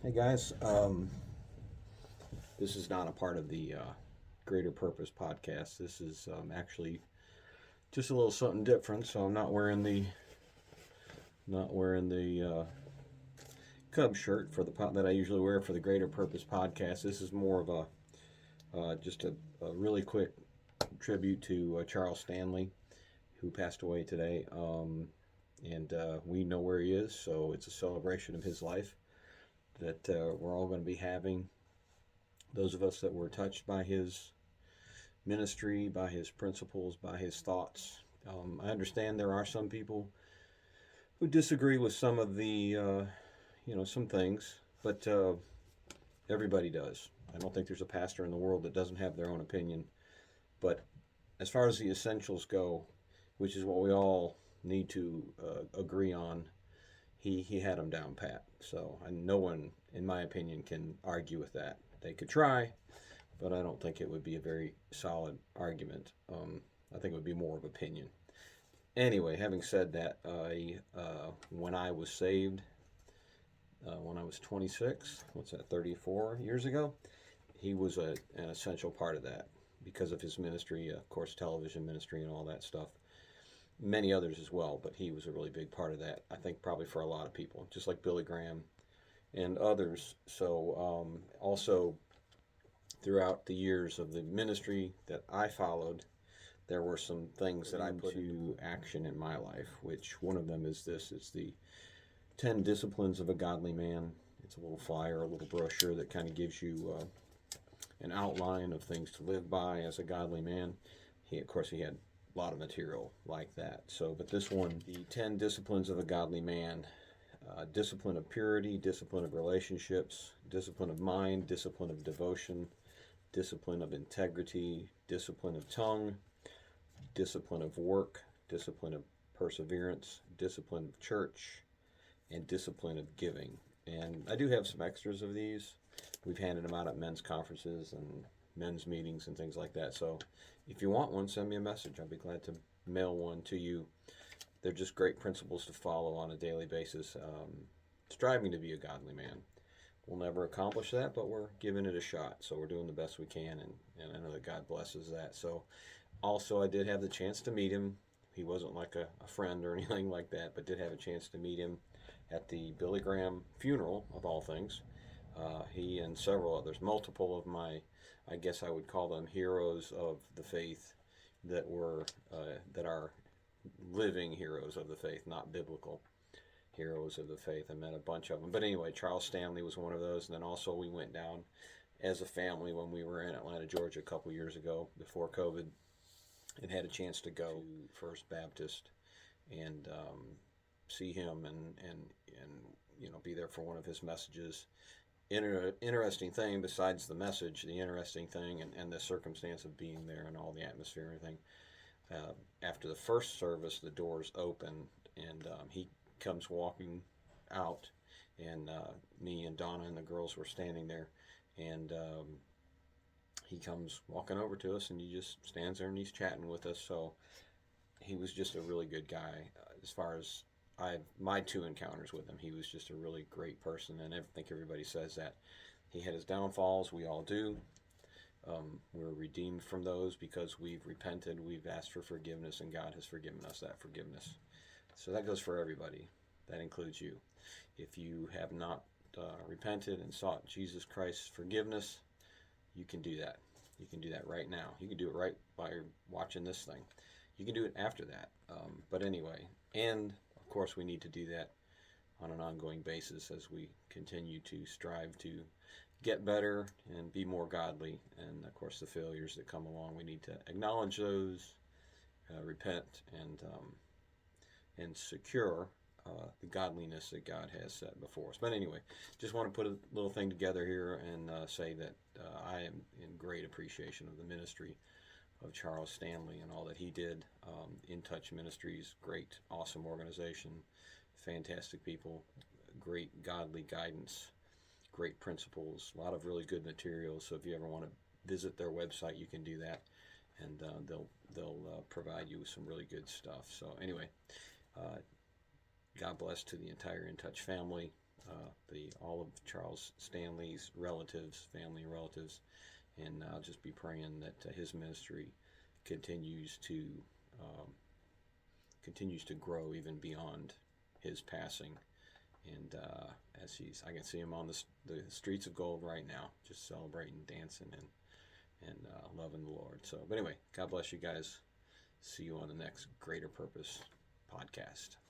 Hey guys, this is not a part of the Greater Purpose podcast. This is actually just a little something different. So I'm not wearing the Cub shirt for that I usually wear for the Greater Purpose podcast. This is more of a just a really quick tribute to Charles Stanley, who passed away today. And we know where he is, so it's a celebration of his life that we're all going to be having. Those of us that were touched by his ministry, by his principles, by his thoughts. I understand there are some people who disagree with some of some things, but everybody does. I don't think there's a pastor in the world that doesn't have their own opinion. But as far as the essentials go, which is what we all need to agree on, he had them down pat. So and no one, in my opinion, can argue with that. They could try, but I don't think it would be a very solid argument. I think it would be more of opinion. Anyway, having said that, when I was saved, when I was 26, what's that, 34 years ago, he was an essential part of that because of his ministry, of course, television ministry and all that stuff. Many others as well, but he was a really big part of that. I think probably for a lot of people, just like Billy Graham and others. So also throughout the years of the ministry that I followed, there were some things that I put into action in my life, which one of them is this. It's the 10 Disciplines of a Godly Man. It's a little flyer, a little brochure that kind of gives you an outline of things to live by as a godly man. Of course, he had a lot of material like that. So, but this one, the 10 Disciplines of a Godly Man, discipline of purity, discipline of relationships, discipline of mind, discipline of devotion, discipline of integrity, discipline of tongue, discipline of work, discipline of perseverance, discipline of church, and discipline of giving. And I do have some extras of these. We've handed them out at men's conferences and men's meetings and things like that. So if you want one, send me a message. I'll be glad to mail one to you. They're just great principles to follow on a daily basis, striving to be a godly man. We'll never accomplish that, but we're giving it a shot. So we're doing the best we can, and I know that God blesses that. So also, I did have the chance to meet him. He wasn't like a friend or anything like that, but did have a chance to meet him at the Billy Graham funeral, of all things. He and several others, multiple of my, I guess I would call them heroes of the faith that are living heroes of the faith, not biblical heroes of the faith. I met a bunch of them. But anyway, Charles Stanley was one of those. And then also we went down as a family when we were in Atlanta, Georgia a couple years ago before COVID and had a chance to go to First Baptist and see him and be there for one of his messages. Interesting thing besides the message, the interesting thing and the circumstance of being there and all the atmosphere and everything. After the first service, the doors open and he comes walking out, and me and Donna and the girls were standing there, and he comes walking over to us, and he just stands there and he's chatting with us. So he was just a really good guy. As far as my two encounters with him, he was just a really great person, and I think everybody says that. He had his downfalls, we all do. We're redeemed from those because we've repented, we've asked for forgiveness, and God has forgiven us that forgiveness. So that goes for everybody. That includes you. If you have not repented and sought Jesus Christ's forgiveness, you can do that. You can do that right now. You can do it right while you're watching this thing. You can do it after that. But anyway, and of course, we need to do that on an ongoing basis as we continue to strive to get better and be more godly. And of course, the failures that come along, we need to acknowledge those, repent, and secure the godliness that God has set before us. But anyway, just want to put a little thing together here and say that I am in great appreciation of the ministry of Charles Stanley and all that he did. In Touch Ministries, great, awesome organization, fantastic people, great godly guidance, great principles, a lot of really good materials. So if you ever want to visit their website, you can do that, and they'll provide you with some really good stuff. So anyway, God bless to the entire In Touch family. all of Charles Stanley's relatives, family and relatives, and I'll just be praying that his ministry continues to um, continues to grow even beyond his passing. And as I can see him on the streets of gold right now, just celebrating, dancing, and loving the Lord. So, but anyway, God bless you guys. See you on the next Greater Purpose podcast.